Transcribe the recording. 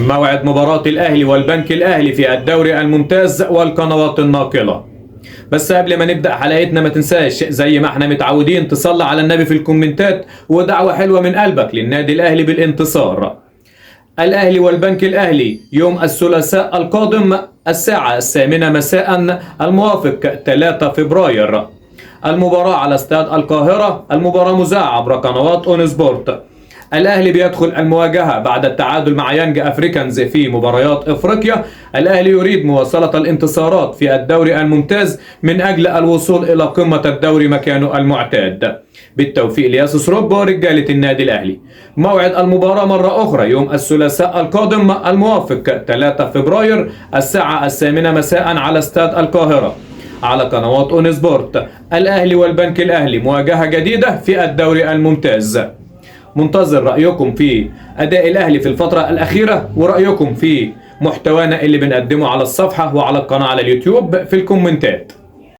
موعد مباراة الأهلي والبنك الأهلي في الدوري الممتاز والقنوات الناقلة. بس قبل ما نبدأ حلقتنا ما تنساش زي ما احنا متعودين تصلي على النبي في الكومنتات ودعوة حلوة من قلبك للنادي الأهلي بالانتصار. الأهلي والبنك الأهلي يوم الثلاثاء القادم الساعة 8 مساء الموافق 3 فبراير. المباراة على استاد القاهرة. المباراة مذاعة عبر قنوات اون سبورت. الأهلي بيدخل المواجهة بعد التعادل مع يانج أفريكانز في مباريات إفريقيا. الأهلي يريد مواصلة الانتصارات في الدوري الممتاز من أجل الوصول إلى قمة الدوري مكانه المعتاد. بالتوفيق لياسوس روب ورجالة النادي الأهلي. موعد المباراة مرة أخرى يوم الثلاثاء القادم الموافق 3 فبراير الساعة 8 مساء على استاد القاهرة على قنوات اون سبورت. الأهلي والبنك الأهلي مواجهة جديدة في الدوري الممتاز. منتظر رأيكم في أداء الأهلي في الفترة الأخيرة ورأيكم في محتوانا اللي بنقدمه على الصفحة وعلى القناة على اليوتيوب في الكومنتات.